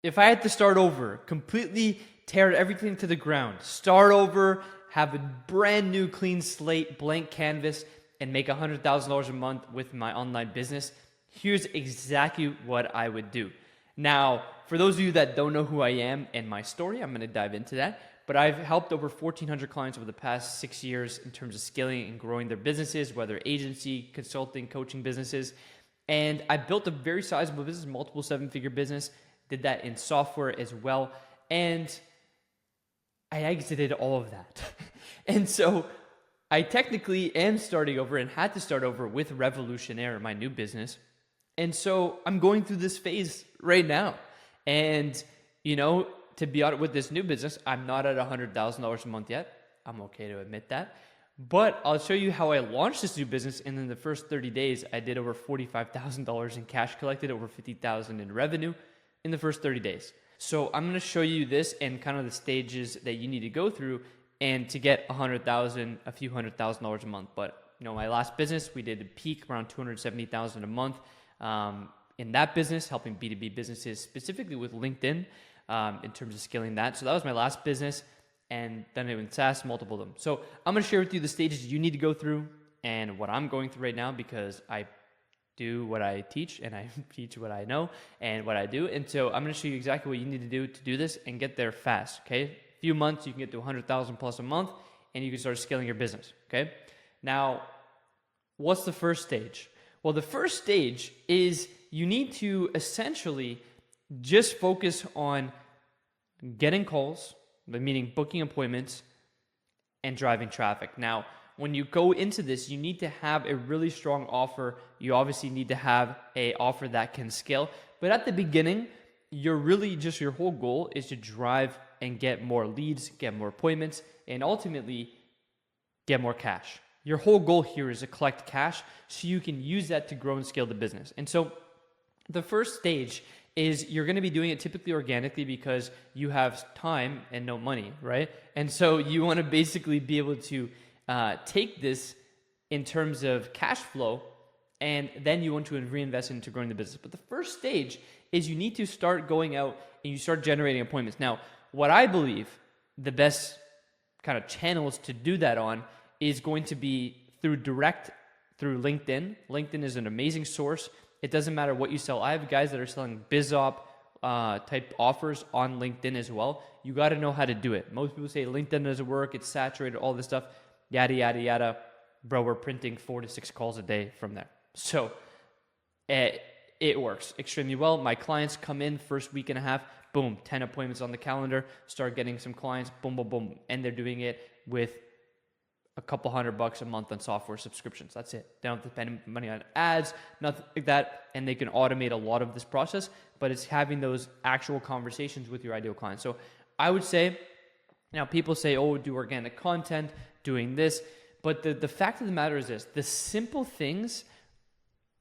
If I had to start over, completely tear everything to the ground, start over, have a brand new clean slate, blank canvas, and make $100,000 a month with my online business, here's exactly what I would do. Now, for those of you that don't know who I am and my story, I'm going to dive into that. But I've helped over 1,400 clients over the past 6 years in terms of scaling and growing their businesses, whether agency, consulting, coaching businesses. And I built a very sizable business, multiple seven-figure business, did that in software as well. And I exited all of that. And so I technically am starting over and had to start over with Revolutionaire, my new business. And so I'm going through this phase right now. And, to be honest with this new business, I'm not at $100,000 a month yet. I'm okay to admit that. But I'll show you how I launched this new business. And in the first 30 days, I did over $45,000 in cash collected, over $50,000 in revenue in the first 30 days. So I'm going to show you this and kind of the stages that you need to go through and to get a few $100,000 a month. But my last business, we did a peak around $270,000 a month in that business, helping B2B businesses specifically with LinkedIn in terms of scaling that. So that was my last business, and then it went SaaS, multiple of them. So I'm going to share with you the stages you need to go through and what I'm going through right now, because I do what I teach and I teach what I know and what I do. And so I'm going to show you exactly what you need to do this and get there fast. Okay. A few months, you can get to 100,000 plus a month and you can start scaling your business. Okay. Now, what's the first stage? Well, the first stage is you need to essentially just focus on getting calls, meaning booking appointments and driving traffic. Now, when you go into this, you need to have a really strong offer. You obviously need to have an offer that can scale. But at the beginning, your whole goal is to drive and get more leads, get more appointments, and ultimately get more cash. Your whole goal here is to collect cash so you can use that to grow and scale the business. And so the first stage is you're going to be doing it typically organically because you have time and no money, right? And so you want to basically be able to take this in terms of cash flow, and then you want to reinvest into growing the business. But the first stage is you need to start going out and you start generating appointments. Now, what I believe the best kind of channels to do that on is going to be through LinkedIn. LinkedIn is an amazing source. It doesn't matter what you sell. I have guys that are selling BizOp type offers on LinkedIn as well. You got to know how to do it. Most people say LinkedIn doesn't work. It's saturated, all this stuff, yada, yada, yada. Bro, we're printing 4 to 6 calls a day from there. So it works extremely well. My clients come in first week and a half, boom, 10 appointments on the calendar, start getting some clients, boom, boom, boom. And they're doing it with a couple $100 a month on software subscriptions. That's it. They don't have to spend money on ads, nothing like that. And they can automate a lot of this process, but it's having those actual conversations with your ideal clients. So I would say, now people say, oh, do organic content, doing this. But the fact of the matter is this: the simple things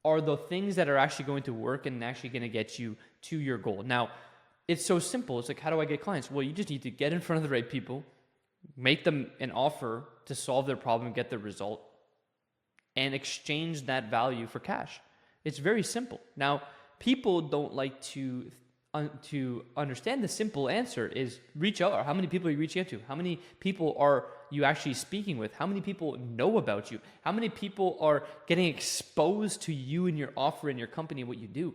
are the things that are actually going to work and actually going to get you to your goal. Now, it's so simple. It's like, how do I get clients? Well, you just need to get in front of the right people, make them an offer to solve their problem and get the result, and exchange that value for cash. It's very simple. Now, people don't like to understand the simple answer is reach out. How many people are you reaching out to? How many people are you actually speaking with? How many people know about you? How many people are getting exposed to you and your offer and your company and what you do?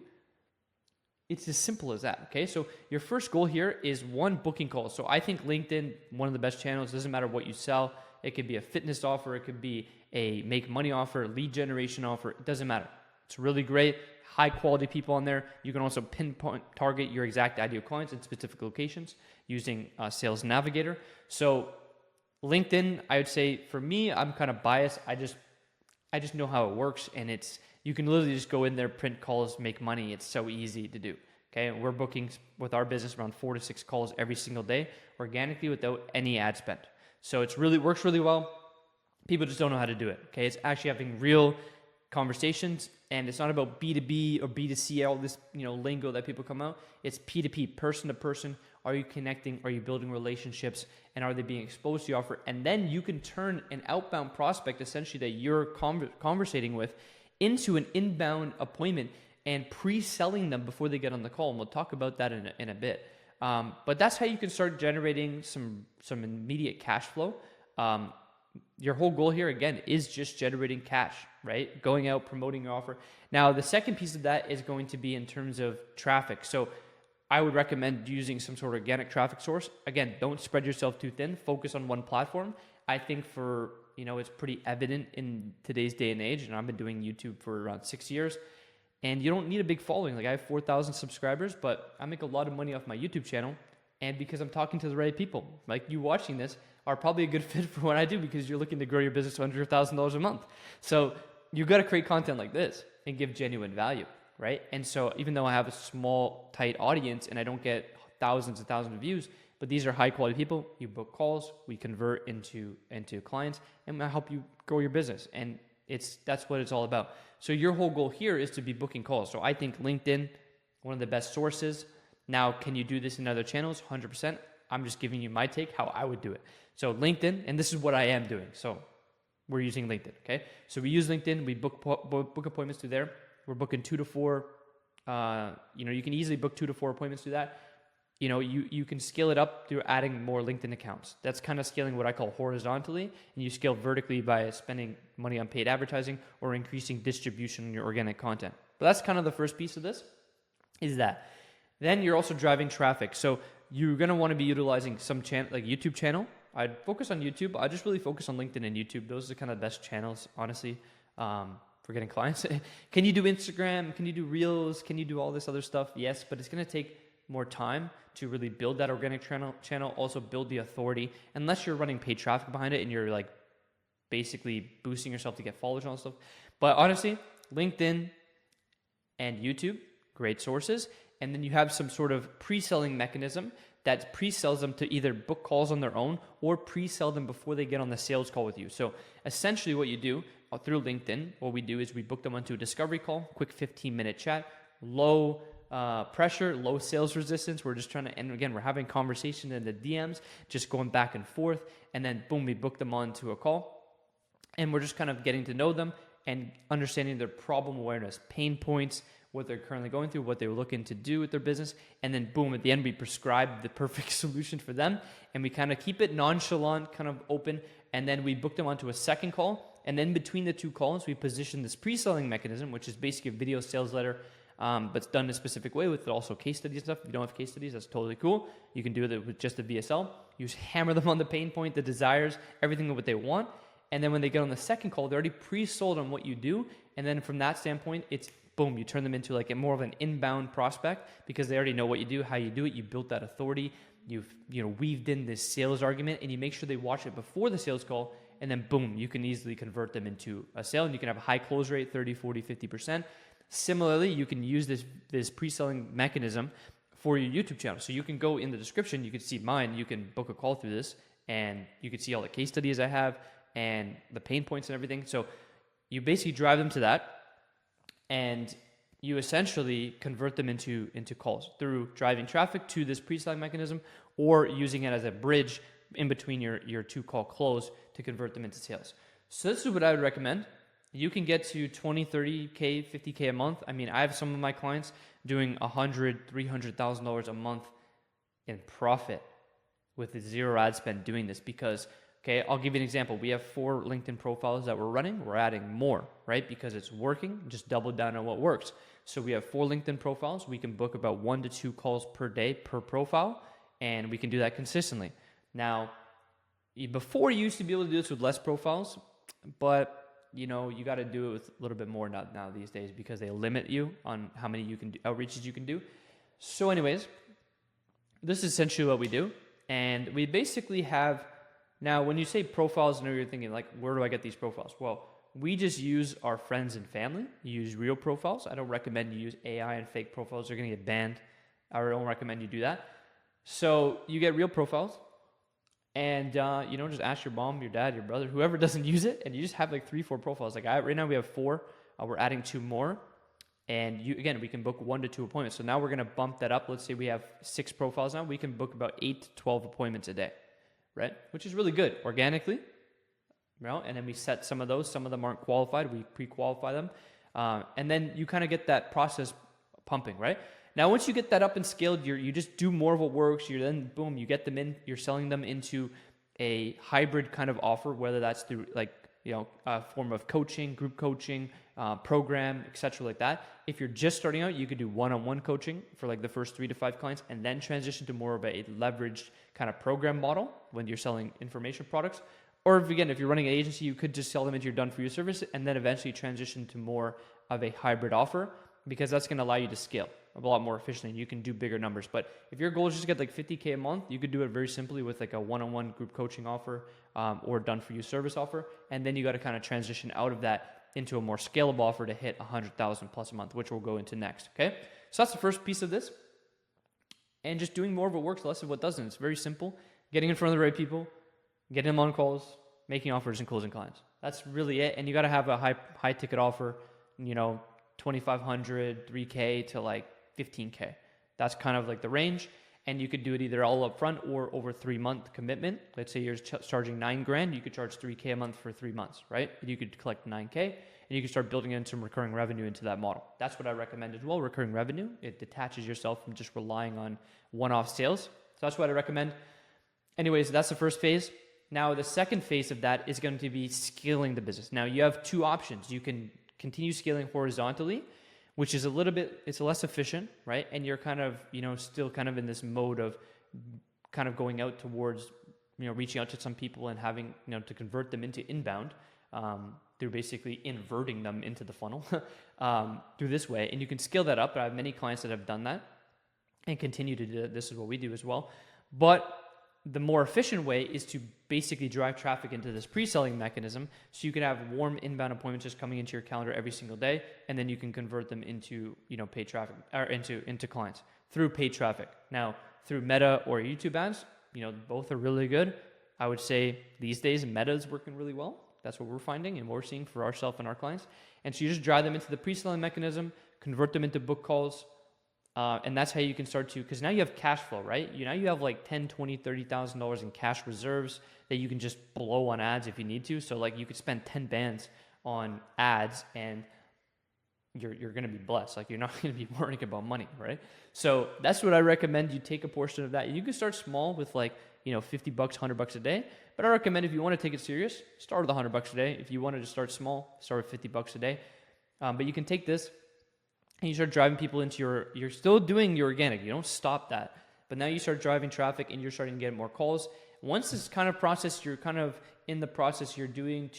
It's as simple as that, okay? So your first goal here is one, booking calls. So I think LinkedIn, one of the best channels. Doesn't matter what you sell. It could be a fitness offer. It could be a make money offer, lead generation offer. It doesn't matter. It's really great. High quality people on there. You can also pinpoint, target your exact ideal clients in specific locations using Sales Navigator. So LinkedIn, I would say for me, I'm kind of biased. I just know how it works, and you can literally just go in there, print calls, make money. It's so easy to do. Okay, we're booking with our business around 4 to 6 calls every single day, organically without any ad spend. So it works really well. People just don't know how to do it. Okay, it's actually having real conversations, and it's not about B2B or B2C, all this lingo that people come out. It's P2P, person to person. Are you connecting? Are you building relationships? And are they being exposed to your offer? And then you can turn an outbound prospect, essentially, that you're conversating with, into an inbound appointment and pre-selling them before they get on the call. And we'll talk about that in a bit. But that's how you can start generating some immediate cash flow. Your whole goal here, again, is just generating cash, right? Going out, promoting your offer. Now, the second piece of that is going to be in terms of traffic. So I would recommend using some sort of organic traffic source. Again, don't spread yourself too thin. Focus on one platform. I think it's pretty evident in today's day and age, and I've been doing YouTube for around 6 years, and you don't need a big following. Like, I have 4,000 subscribers, but I make a lot of money off my YouTube channel, and because I'm talking to the right people. Like, you watching this are probably a good fit for what I do because you're looking to grow your business to $100,000 a month. So you got to create content like this and give genuine value, right? And so even though I have a small, tight audience and I don't get thousands and thousands of views, but these are high quality people, you book calls, we convert into clients, and I help you grow your business. And that's what it's all about. So your whole goal here is to be booking calls. So I think LinkedIn, one of the best sources. Now, can you do this in other channels? 100%. I'm just giving you my take, how I would do it. So LinkedIn, and this is what I am doing. So we're using LinkedIn, okay? So we use LinkedIn, we book appointments through there. We're booking 2 to 4, you can easily book 2 to 4 appointments through that. You can scale it up through adding more LinkedIn accounts. That's kind of scaling what I call horizontally, and you scale vertically by spending money on paid advertising or increasing distribution in your organic content. But that's kind of the first piece of this, is that. Then you're also driving traffic. So you're going to want to be utilizing some like YouTube channel. I'd focus on YouTube. I just really focus on LinkedIn and YouTube. Those are kind of the best channels, honestly, for getting clients. Can you do Instagram? Can you do Reels? Can you do all this other stuff? Yes, but it's going to take more time to really build that organic channel, also build the authority, unless you're running paid traffic behind it and you're like basically boosting yourself to get followers and all that stuff. But honestly, LinkedIn and YouTube, great sources. And then you have some sort of pre-selling mechanism that pre-sells them to either book calls on their own or pre-sell them before they get on the sales call with you. So essentially what you do through LinkedIn, what we do is we book them onto a discovery call, quick 15-minute chat, low pressure, low sales resistance. We're just trying to, and again, we're having conversation in the DMs, just going back and forth. And then boom, we book them onto a call. And we're just kind of getting to know them and understanding their problem awareness, pain points, what they're currently going through, what they're looking to do with their business. And then boom, at the end, we prescribe the perfect solution for them. And we kind of keep it nonchalant, kind of open. And then we book them onto a second call. And then between the two calls, we position this pre-selling mechanism, which is basically a video sales letter, but it's done in a specific way with also case studies and stuff. If you don't have case studies, that's totally cool. You can do it with just a VSL. You just hammer them on the pain point, the desires, everything of what they want. And then when they get on the second call, they're already pre-sold on what you do. And then from that standpoint, it's boom, you turn them into like a more of an inbound prospect because they already know what you do, how you do it. You built that authority. You've weaved in this sales argument, and you make sure they watch it before the sales call. And then boom, you can easily convert them into a sale, and you can have a high close rate, 30, 40, 50%. Similarly, you can use this pre-selling mechanism for your YouTube channel. So you can go in the description, you can see mine, you can book a call through this, and you can see all the case studies I have and the pain points and everything. So you basically drive them to that, and you essentially convert them into calls through driving traffic to this pre-selling mechanism or using it as a bridge in between your two call close to convert them into sales. So this is what I would recommend. You can get to 20, 30K, 50K a month. I mean, I have some of my clients doing $100,000, $300,000 a month in profit with zero ad spend doing this because, okay, I'll give you an example. We have 4 LinkedIn profiles that we're running. We're adding more, right? Because it's working. Just double down on what works. So we have 4 LinkedIn profiles. We can book about 1 to 2 calls per day per profile, and we can do that consistently. Now, before you used to be able to do this with less profiles, but you got to do it with a little bit more now these days because they limit you on how many outreaches you can do. So anyways, this is essentially what we do. And we basically have, now when you say profiles, I know you're thinking like, where do I get these profiles? Well, we just use our friends and family. You use real profiles. I don't recommend you use AI and fake profiles. They're going to get banned. I don't recommend you do that. So you get real profiles. And, just ask your mom, your dad, your brother, whoever doesn't use it, and you just have like 3, 4 profiles. Like right now we have 4, we're adding 2 more. And we can book 1 to 2 appointments. So now we're going to bump that up. Let's say we have 6 profiles now. We can book about 8 to 12 appointments a day, right? Which is really good organically. And then we set some of those. Some of them aren't qualified. We pre-qualify them. And then you kind of get that process pumping, right? Now, once you get that up and scaled, you just do more of what works. You then, boom, you get them in, you're selling them into a hybrid kind of offer, whether that's through like, a form of coaching, group coaching, program, etc. like that. If you're just starting out, you could do one-on-one coaching for like the first 3 to 5 clients and then transition to more of a leveraged kind of program model when you're selling information products. Or if you're running an agency, you could just sell them into your done-for-you service and then eventually transition to more of a hybrid offer, because that's going to allow you to scale a lot more efficiently and you can do bigger numbers. But if your goal is just to get like $50K a month, you could do it very simply with like a one-on-one group coaching offer or done-for-you service offer. And then you got to kind of transition out of that into a more scalable offer to hit 100,000 plus a month, which we'll go into next. Okay. So that's the first piece of this. And just doing more of what works, less of what doesn't. It's very simple. Getting in front of the right people, getting them on calls, making offers and closing clients. That's really it. And you got to have a high ticket offer, 2,500, 3K to like 15K. That's kind of like the range. And you could do it either all up front or over 3-month commitment. Let's say you're charging $9,000, you could charge 3K a month for 3 months, right? And you could collect 9K and you can start building in some recurring revenue into that model. That's what I recommend as well, recurring revenue. It detaches yourself from just relying on one-off sales. So that's what I recommend. Anyways, that's the first phase. Now, the second phase of that is going to be scaling the business. Now, you have 2 options. You can continue scaling horizontally, which is it's less efficient, right? And you're kind of, still kind of in this mode of kind of going out towards, reaching out to some people and having, to convert them into inbound through basically inverting them into the funnel through this way. And you can scale that up. I have many clients that have done that and continue to do that. This is what we do as well. But the more efficient way is to basically drive traffic into this pre-selling mechanism, so you can have warm inbound appointments just coming into your calendar every single day, and then you can convert them into paid traffic or into clients through paid traffic. Now, through Meta or YouTube ads, both are really good. I would say these days Meta is working really well. That's what we're finding and what we're seeing for ourselves and our clients. And so you just drive them into the pre-selling mechanism, convert them into book calls. And that's how you can start to, because now you have cash flow, right? Now you have like $10,000, $20,000, $30,000 in cash reserves that you can just blow on ads if you need to. So like you could spend 10 bands on ads and you're going to be blessed. Like you're not going to be worrying about money, right? So that's what I recommend. You take a portion of that. You can start small with like, $50, $100 a day. But I recommend if you want to take it serious, start with $100 a day. If you wanted to start small, start with $50 a day. But you can take this and you start driving people into you're still doing your organic. You don't stop that. But now you start driving traffic and you're starting to get more calls. Once this kind of process, you're kind of in the process you're doing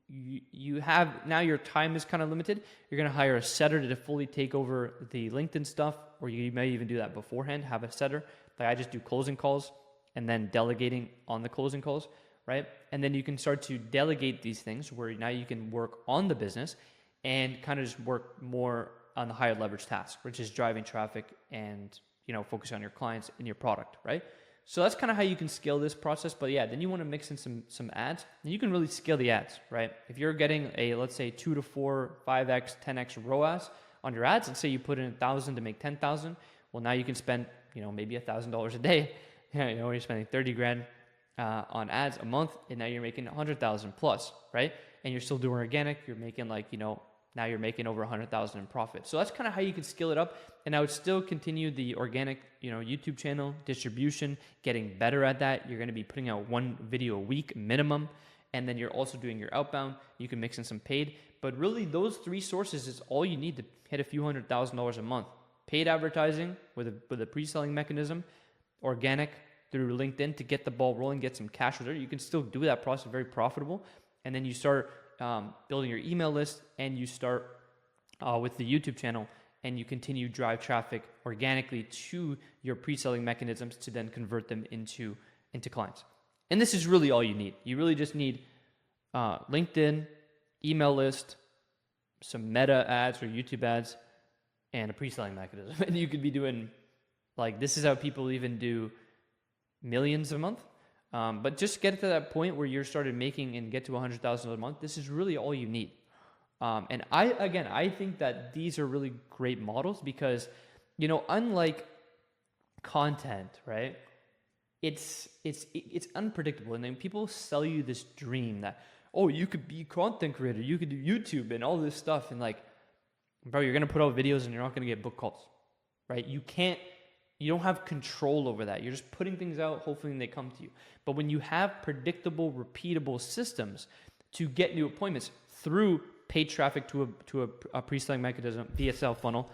you have, now your time is kind of limited. You're going to hire a setter to fully take over the LinkedIn stuff, or you may even do that beforehand, have a setter. Like I just do closing calls and then delegating on the closing calls, right? And then you can start to delegate these things where now you can work on the business and kind of just work more on the higher leverage task, which is driving traffic and, focus on your clients and your product, right? So that's kind of how you can scale this process. But yeah, then you want to mix in some ads, and you can really scale the ads, right? If you're getting let's say 2 to 4, 5x, 10x ROAS on your ads, and say you put in 1,000 to make 10,000, well, now you can spend, maybe $1,000 a day. You're spending 30 grand on ads a month, and now you're making 100,000 plus, right? And you're still doing organic. You're making now you're making over 100,000 in profit. So that's kind of how you can scale it up. And I would still continue the organic, YouTube channel distribution, getting better at that. You're going to be putting out 1 video a week minimum. And then you're also doing your outbound. You can mix in some paid, but really those 3 sources is all you need to hit a few $100,000 a month. Paid advertising with a pre-selling mechanism, organic through LinkedIn to get the ball rolling, get some cash reserve. You can still do that process very profitable. And then you start building your email list, and you start with the YouTube channel, and you continue drive traffic organically to your pre-selling mechanisms to then convert them into clients. And this is really all you need. You really just need LinkedIn, email list, some Meta ads or YouTube ads, and a pre-selling mechanism. And you could be doing, this is how people even do millions a month. But just get to that point where you're started making and get to $100,000 a month. This is really all you need. And I think that these are really great models because, unlike content, right? It's unpredictable. And then people sell you this dream that, oh, you could be content creator, you could do YouTube and all this stuff. And like, bro, you're going to put out videos and you're not going to get book calls, right? You don't have control over that. You're just putting things out, hoping they come to you. But when you have predictable, repeatable systems to get new appointments through paid traffic to a pre-selling mechanism, VSL funnel,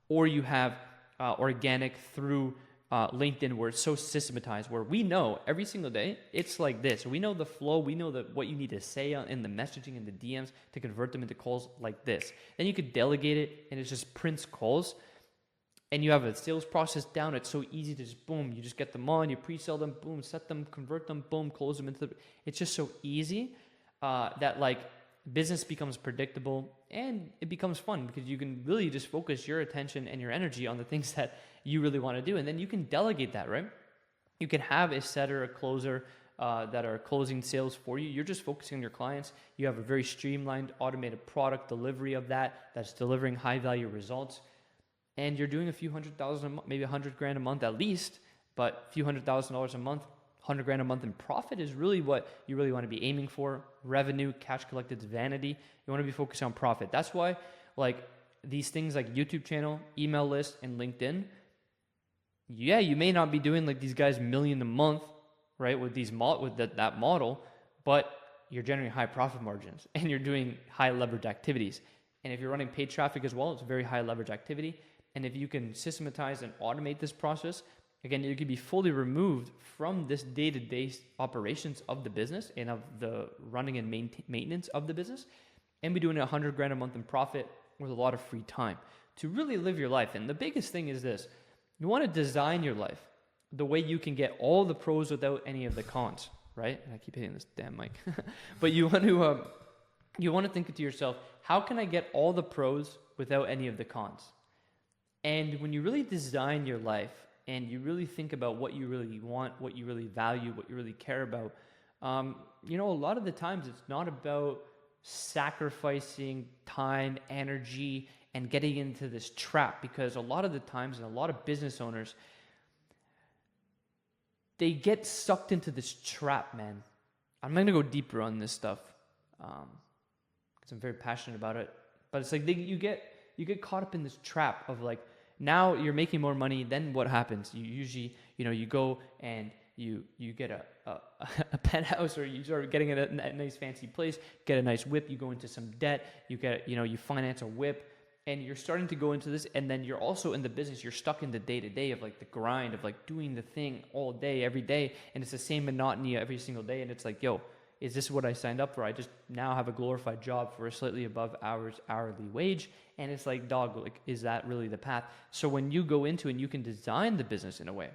or you have organic through LinkedIn, where it's so systematized, where we know every single day it's like this. We know the flow, we know what you need to say in the messaging and the DMs to convert them into calls like this. Then you could delegate it, and it just prints calls. And you have a sales process down. It's so easy to just boom, you just get them on, you pre-sell them, boom, set them, convert them, boom, close them into it's just so easy that like business becomes predictable and it becomes fun, because you can really just focus your attention and your energy on the things that you really want to do. And then you can delegate that, right? You can have a setter, a closer that are closing sales for you. You're just focusing on your clients. You have a very streamlined, automated product delivery of that's delivering high value results. And you're doing a few $100,000 a month, maybe $100,000 a month at least, but a few $100,000 a month, $100,000 a month in profit is really what you really want to be aiming for. Revenue, cash collected is vanity. You want to be focused on profit. That's why like these things like YouTube channel, email list, and LinkedIn, yeah, you may not be doing like these guys $1 million a month, right? With that model, but you're generating high profit margins and you're doing high leverage activities. And if you're running paid traffic as well, it's a very high leverage activity. And if you can systematize and automate this process, again, you could be fully removed from this day-to-day operations of the business and of the running and maintenance of the business, and be doing $100,000 a month in profit with a lot of free time to really live your life. And the biggest thing is this: you want to design your life the way you can get all the pros without any of the cons, right? And I keep hitting this damn mic. But you want to think to yourself, how can I get all the pros without any of the cons? And when you really design your life and you really think about what you really want, what you really value, what you really care about, a lot of the times it's not about sacrificing time, energy, and getting into this trap, because a lot of the times, and a lot of business owners, they get sucked into this trap, man. I'm going to go deeper on this stuff because I'm very passionate about it. But it's like you get caught up in this trap of like, now you're making more money. Then what happens? You usually, you go and you get a penthouse, or you start getting a nice fancy place, get a nice whip. You go into some debt. You get, you finance a whip, and you're starting to go into this. And then you're also in the business. You're stuck in the day to day of like the grind of like doing the thing all day, every day, and it's the same monotony every single day. And it's like, yo, is this what I signed up for? I just now have a glorified job for a slightly above hourly wage. And it's like, dog, like, is that really the path? So when you go into and you can design the business in a way,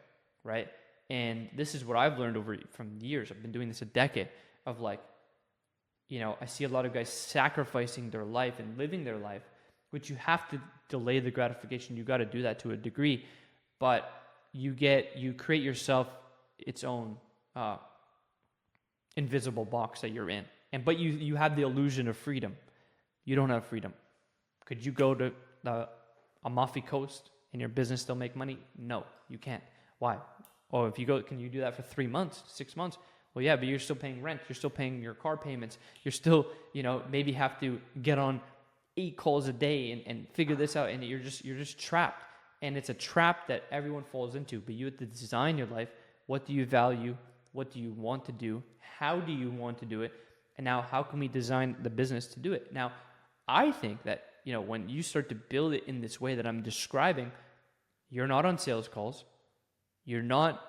right? And this is what I've learned from years. I've been doing this a decade of like, I see a lot of guys sacrificing their life and living their life, which you have to delay the gratification. You got to do that to a degree, but you create yourself its own, invisible box that you're in. But you have the illusion of freedom. You don't have freedom. Could you go to Amalfi Coast and your business still make money? No, you can't. Why? Oh, if you go, can you do that for 3 months, 6 months? Well, yeah, but you're still paying rent. You're still paying your car payments. You're still, maybe have to get on 8 calls a day and figure this out. And you're just trapped. And it's a trap that everyone falls into. But you have to design your life. What do you value? What do you want to do? How do you want to do it? And now how can we design the business to do it? Now, I think that, when you start to build it in this way that I'm describing, you're not on sales calls. You're not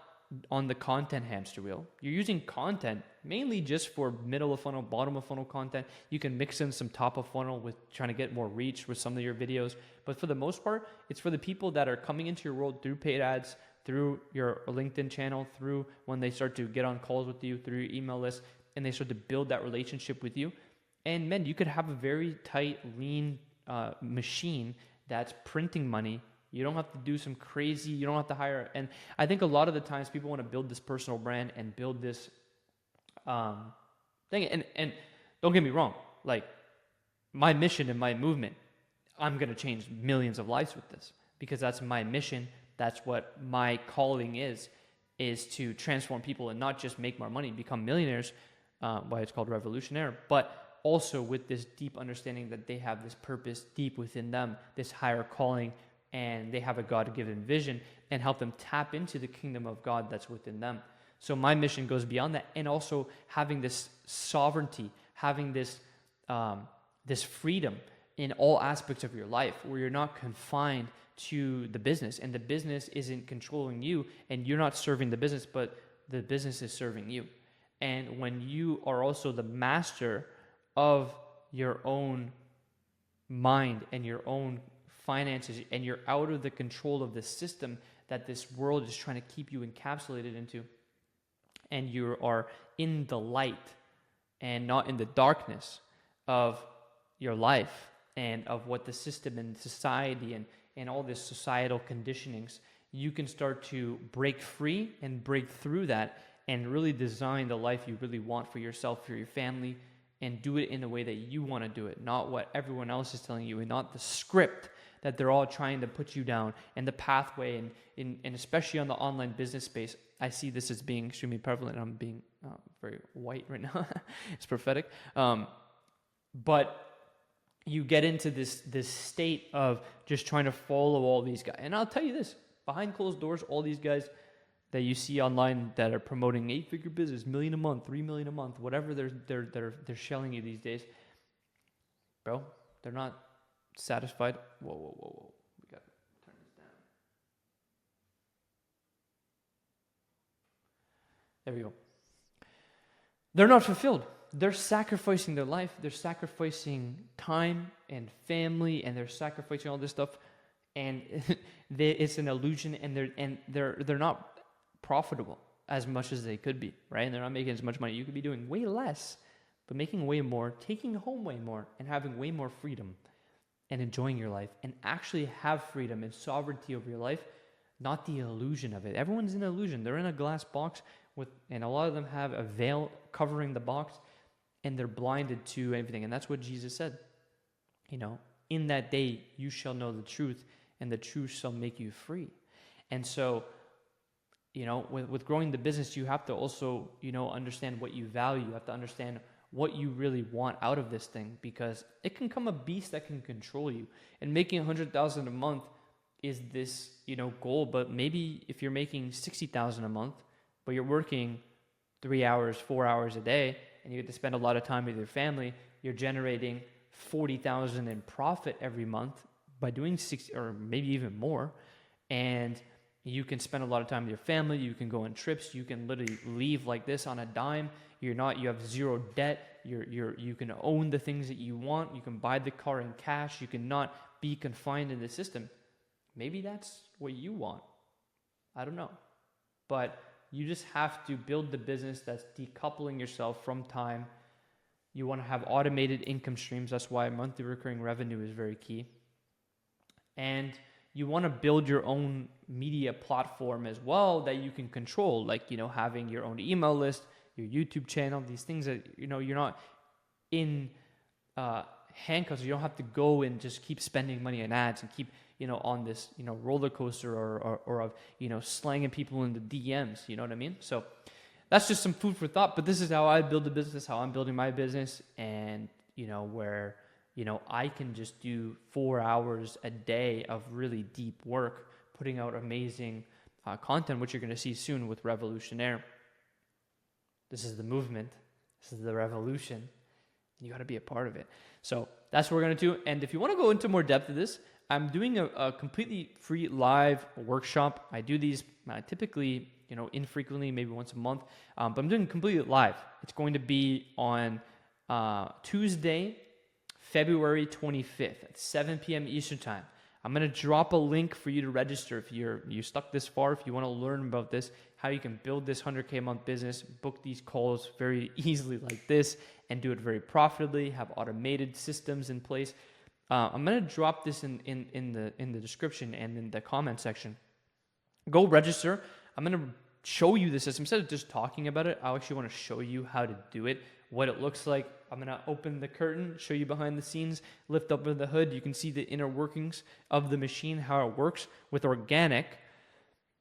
on the content hamster wheel. You're using content mainly just for middle of funnel, bottom of funnel content. You can mix in some top of funnel with trying to get more reach with some of your videos. But for the most part, it's for the people that are coming into your world through paid ads, through your LinkedIn channel, through when they start to get on calls with you, through your email list, and they start to build that relationship with you. And man, you could have a very tight, lean machine that's printing money. You don't have to do some crazy, you don't have to hire. And I think a lot of the times people want to build this personal brand and build this thing. And don't get me wrong, like my mission and my movement, I'm going to change millions of lives with this, because that's my mission. That's what my calling is to transform people and not just make more money, become millionaires, why it's called revolutionary, but also with this deep understanding that they have this purpose deep within them, this higher calling, and they have a God-given vision, and help them tap into the kingdom of God that's within them. So my mission goes beyond that, and also having this sovereignty, having this this freedom in all aspects of your life, where you're not confined to the business, and the business isn't controlling you, and you're not serving the business, but the business is serving you. And when you are also the master of your own mind and your own finances, and you're out of the control of the system that this world is trying to keep you encapsulated into, and you are in the light and not in the darkness of your life and of what the system and society and all this societal conditionings, you can start to break free and break through that and really design the life you really want for yourself, for your family, and do it in the way that you want to do it, not what everyone else is telling you, and not the script that they're all trying to put you down, and the pathway, and especially on the online business space. I see this as being extremely prevalent. I'm being very white right now. It's prophetic. But you get into this state of just trying to follow all these guys. And I'll tell you this, behind closed doors, all these guys that you see online that are promoting 8-figure business, $1 million a month, $3 million a month, whatever they're shelling you these days, bro, they're not satisfied. Whoa. We got to turn this down. There we go. They're not fulfilled. They're sacrificing their life. They're sacrificing time and family, and they're sacrificing all this stuff. And it's an illusion, and they're not profitable as much as they could be, right? And they're not making as much money. You could be doing way less, but making way more, taking home way more, and having way more freedom, and enjoying your life, and actually have freedom and sovereignty over your life, not the illusion of it. Everyone's in an illusion. They're in a glass box and a lot of them have a veil covering the box, and they're blinded to everything. And that's what Jesus said. In that day you shall know the truth, and the truth shall make you free. And so, with growing the business, you have to also, understand what you value. You have to understand what you really want out of this thing, because it can come a beast that can control you. And making $100,000 a month is this, goal. But maybe if you're making $60,000 a month, but you're working 3 hours, 4 hours a day, and you get to spend a lot of time with your family, you're generating $40,000 in profit every month by doing 60, or maybe even more. And you can spend a lot of time with your family. You can go on trips. You can literally leave like this on a dime. You have zero debt. You can own the things that you want. You can buy the car in cash. You cannot be confined in the system. Maybe that's what you want. I don't know. But you just have to build the business that's decoupling yourself from time. You want to have automated income streams. That's why monthly recurring revenue is very key. And you want to build your own media platform as well that you can control, like, having your own email list, your YouTube channel, these things that, you're not in handcuffs. You don't have to go and just keep spending money on ads and keep, on this, roller coaster or of, slanging people in the DMs. You know what I mean? So that's just some food for thought. But this is how I build a business, how I'm building my business, and, where I can just do 4 hours a day of really deep work, putting out amazing content, which you're going to see soon with Revolutionaire. This is the movement. This is the revolution. You got to be a part of it. So that's what we're going to do. And if you want to go into more depth of this, I'm doing a completely free live workshop. I do these typically, infrequently, maybe once a month, but I'm doing completely live. It's going to be on Tuesday, February 25th at 7 p.m. Eastern Time. I'm going to drop a link for you to register if you're stuck this far, if you want to learn about this, how you can build this 100K a month business, book these calls very easily like this, and do it very profitably, have automated systems in place. I'm going to drop this in the description and in the comment section. Go register. I'm going to show you the system. Instead of just talking about it, I actually want to show you how to do it, what it looks like. I'm going to open the curtain, show you behind the scenes, lift up the hood. You can see the inner workings of the machine, how it works with organic,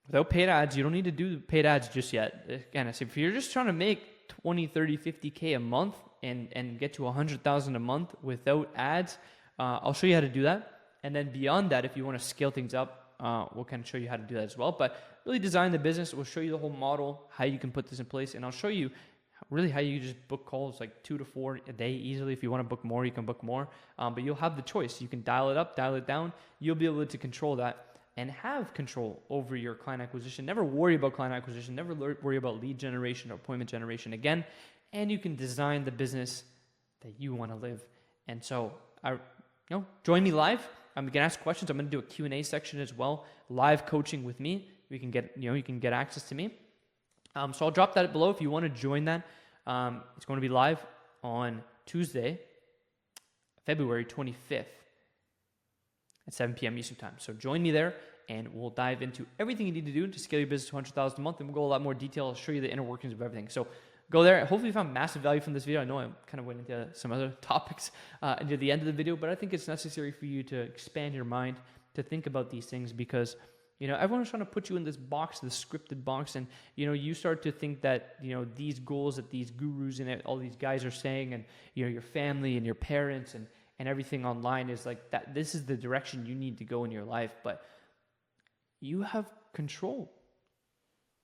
without paid ads. You don't need to do paid ads just yet. Again, if you're just trying to make 20, 30, 50K a month and get to 100,000 a month without ads, I'll show you how to do that. And then beyond that, if you want to scale things up, we'll kind of show you how to do that as well. But really design the business. We'll show you the whole model, how you can put this in place. And I'll show you really how you just book calls like 2 to 4 a day easily. If you want to book more, you can book more. But you'll have the choice. You can dial it up, dial it down. You'll be able to control that and have control over your client acquisition. Never worry about client acquisition. Never worry about lead generation or appointment generation again. And you can design the business that you want to live. And so, join me live. You can ask questions. I'm going to do a Q&A section as well. Live coaching with me. You can get access to me. So I'll drop that below if you want to join that. It's going to be live on Tuesday, February 25th at 7 p.m. Eastern time. So join me there, and we'll dive into everything you need to do to scale your business to 100,000 a month, and we'll go a lot more detail. I'll show you the inner workings of everything. So go there. Hopefully you found massive value from this video. I know I kind of went into some other topics near the end of the video, but I think it's necessary for you to expand your mind, to think about these things, because everyone's trying to put you in this box, this scripted box, and you start to think that these goals that these gurus and all these guys are saying, and your family and your parents and everything online is like that. This is the direction you need to go in your life, but you have control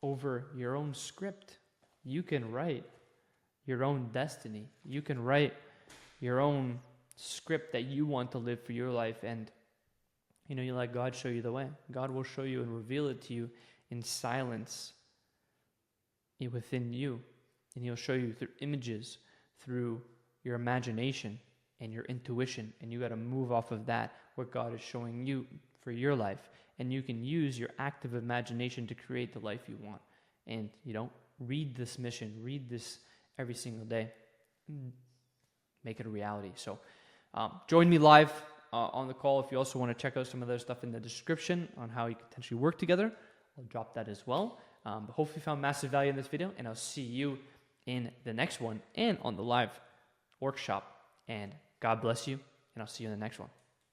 over your own script. You can write your own destiny. You can write your own script that you want to live for your life, and you let God show you the way. God will show you and reveal it to you in silence within you. And He'll show you through images, through your imagination and your intuition. And you got to move off of that, what God is showing you for your life. And you can use your active imagination to create the life you want. And, read this mission, read this every single day. Make it a reality. So join me live on the call. If you also want to check out some other stuff in the description on how you can potentially work together, I'll drop that as well. But hopefully you found massive value in this video, and I'll see you in the next one and on the live workshop. And God bless you, and I'll see you in the next one.